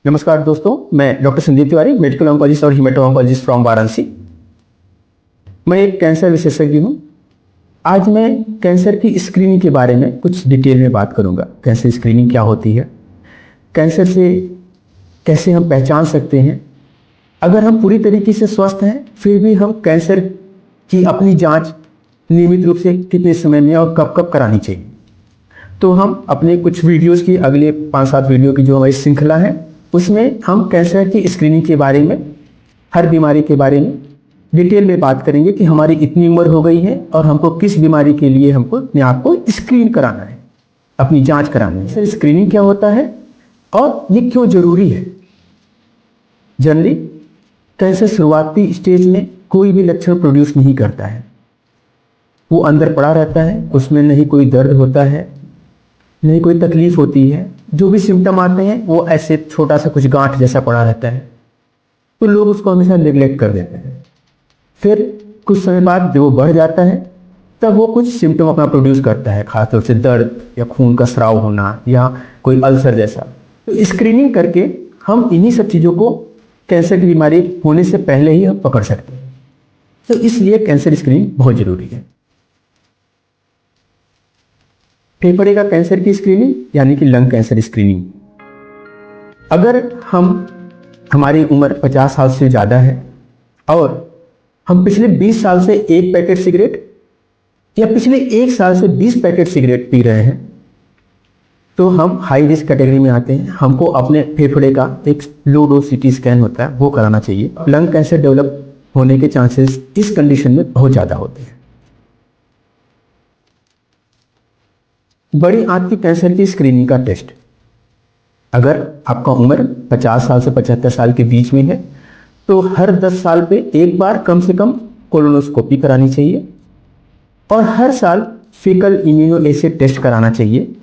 नमस्कार दोस्तों, मैं doctor Sandeep Tiwari, medical oncologist और हीमेटो ऑन्कोलॉजिस्ट फ्रॉम वाराणसी। मैं एक कैंसर विशेषज्ञ हूँ। आज मैं कैंसर की स्क्रीनिंग के बारे में कुछ डिटेल में बात करूँगा। कैंसर स्क्रीनिंग क्या होती है, कैंसर से कैसे हम पहचान सकते हैं, अगर हम पूरी तरीके से स्वस्थ हैं फिर भी हम कैंसर की अपनी जाँच नियमित रूप से कितने समय में और कब कब करानी चाहिए। तो हम अपने कुछ वीडियोस की अगले 5-7 वीडियो की जो हमारी श्रृंखला है उसमें हम कैंसर की स्क्रीनिंग के बारे में, हर बीमारी के बारे में डिटेल में बात करेंगे कि हमारी इतनी उम्र हो गई है और हमको किस बीमारी के लिए हमको अपने आप को स्क्रीन कराना है, अपनी जांच करानी है। स्क्रीनिंग क्या होता है और ये क्यों जरूरी है। जनरली कैंसर शुरुआती स्टेज में कोई भी लक्षण प्रोड्यूस नहीं करता है, वो अंदर पड़ा रहता है, उसमें नहीं कोई दर्द होता है, नहीं कोई तकलीफ होती है। जो भी सिम्टम आते हैं वो ऐसे छोटा सा कुछ गांठ जैसा पड़ा रहता है, तो लोग उसको हमेशा नेग्लेक्ट कर देते हैं। फिर कुछ समय बाद जब वो बढ़ जाता है तब वो कुछ सिम्टम अपना प्रोड्यूस करता है, खासतौर से दर्द या खून का स्राव होना या कोई अल्सर जैसा। तो स्क्रीनिंग करके हम इन्हीं सब चीज़ों को कैंसर की बीमारी होने से पहले ही हम पकड़ सकते हैं। तो इसलिए कैंसर स्क्रीनिंग बहुत ज़रूरी है। फेफड़े का कैंसर की स्क्रीनिंग यानी कि लंग कैंसर स्क्रीनिंग। अगर हमारी उम्र 50 साल से ज़्यादा है और हम पिछले 20 साल से एक पैकेट सिगरेट या पिछले 1 साल से 20 पैकेट सिगरेट पी रहे हैं तो हम हाई रिस्क कैटेगरी में आते हैं। हमको अपने फेफड़े का एक लो डोज सीटी स्कैन होता है वो कराना चाहिए। लंग कैंसर डेवलप होने के चांसेस इस कंडीशन में बहुत ज़्यादा होते हैं। बड़ी आंत की कैंसर की स्क्रीनिंग का टेस्ट, अगर आपका उम्र 50 साल से 75 साल के बीच में है तो हर 10 साल पे एक बार कम से कम कोलोनोस्कोपी करानी चाहिए और हर साल फीकल इम्यूनो एसिड टेस्ट कराना चाहिए,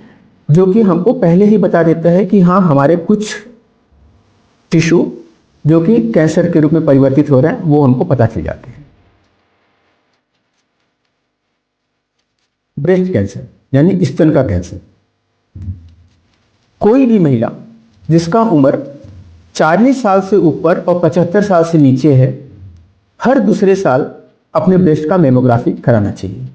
जो कि हमको पहले ही बता देता है कि हाँ, हमारे कुछ टिश्यू जो कि कैंसर के रूप में परिवर्तित हो रहा है वो हमको पता चल जाते हैं। ब्रेस्ट कैंसर यानी स्तन का कैंसर। कोई भी महिला जिसका उम्र 40 साल से ऊपर और 75 साल से नीचे है, हर दूसरे साल अपने ब्रेस्ट का मेमोग्राफी कराना चाहिए।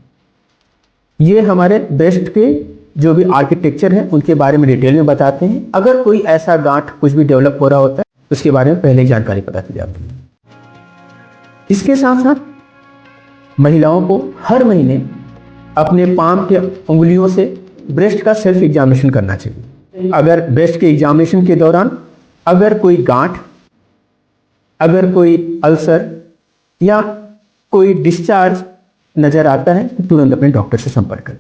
ये हमारे ब्रेस्ट के जो भी आर्किटेक्चर है उनके बारे में डिटेल में बताते हैं। अगर कोई ऐसा गांठ कुछ भी डेवलप हो रहा होता है तो उसके बारे में पहले ही जानकारी पता चल जाती है। इसके साथ साथ महिलाओं को हर महीने अपने पाम के उंगलियों से ब्रेस्ट का सेल्फ एग्जामिनेशन करना चाहिए। अगर ब्रेस्ट के एग्जामिनेशन के दौरान अगर कोई गांठ, अगर कोई अल्सर या कोई डिस्चार्ज नजर आता है तो तुरंत अपने डॉक्टर से संपर्क करें।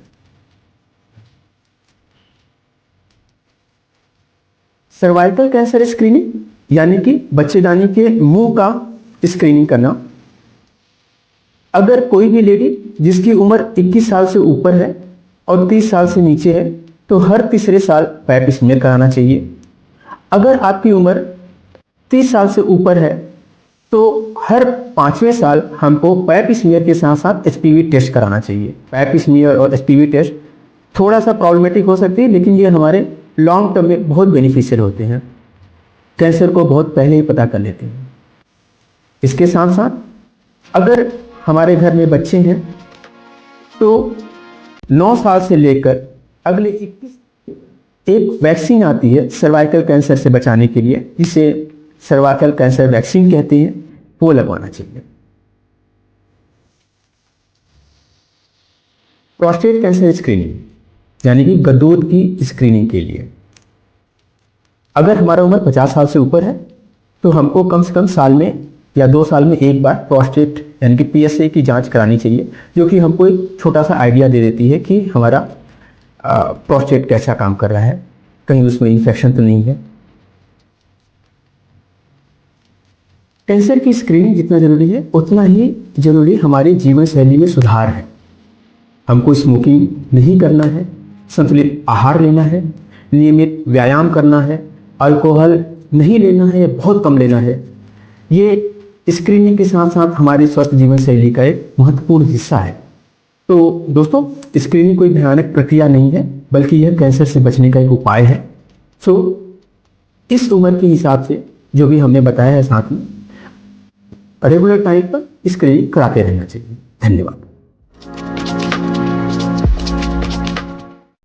सर्वाइकल कैंसर स्क्रीनिंग यानी कि बच्चेदानी के मुंह का स्क्रीनिंग करना। अगर कोई भी लेडी जिसकी उम्र 21 साल से ऊपर है और 30 साल से नीचे है तो हर तीसरे साल पैप स्मीयर कराना चाहिए। अगर आपकी उम्र 30 साल से ऊपर है तो हर 5वें साल हमको पैप स्मीयर के साथ साथ एचपीवी टेस्ट कराना चाहिए। पैप स्मीयर और एचपीवी टेस्ट थोड़ा सा प्रॉब्लमेटिक हो सकती है, लेकिन ये हमारे लॉन्ग टर्म में बहुत बेनिफिशियल होते हैं, कैंसर को बहुत पहले ही पता कर लेते हैं। इसके साथ साथ अगर हमारे घर में बच्चे हैं तो 9 साल से लेकर अगले 21 एक वैक्सीन आती है सर्वाइकल कैंसर से बचाने के लिए, जिसे सर्वाइकल कैंसर वैक्सीन कहते हैं, वो लगवाना चाहिए। प्रोस्टेट कैंसर स्क्रीनिंग यानी कि गदोद की स्क्रीनिंग के लिए अगर हमारा उम्र 50 साल से ऊपर है तो हमको कम से कम साल में या 2 साल में एक बार प्रोस्टेट यानी कि पीएसए की जांच करानी चाहिए, जो कि हमको एक छोटा सा आइडिया दे देती है कि हमारा प्रोस्टेट कैसा काम कर रहा है, कहीं उसमें इन्फेक्शन तो नहीं है। कैंसर की स्क्रीनिंग जितना जरूरी है उतना ही जरूरी हमारी जीवन शैली में सुधार है। हमको स्मोकिंग नहीं करना है, संतुलित आहार लेना है, नियमित व्यायाम करना है, अल्कोहल नहीं लेना है या बहुत कम लेना है। ये स्क्रीनिंग के साथ साथ हमारी स्वस्थ जीवन शैली का एक महत्वपूर्ण हिस्सा है। तो दोस्तों, स्क्रीनिंग कोई भयानक प्रक्रिया नहीं है, बल्कि यह कैंसर से बचने का एक उपाय है। सो इस उम्र के हिसाब से जो भी हमने बताया है साथ में रेगुलर टाइम पर स्क्रीनिंग कराते रहना चाहिए। धन्यवाद।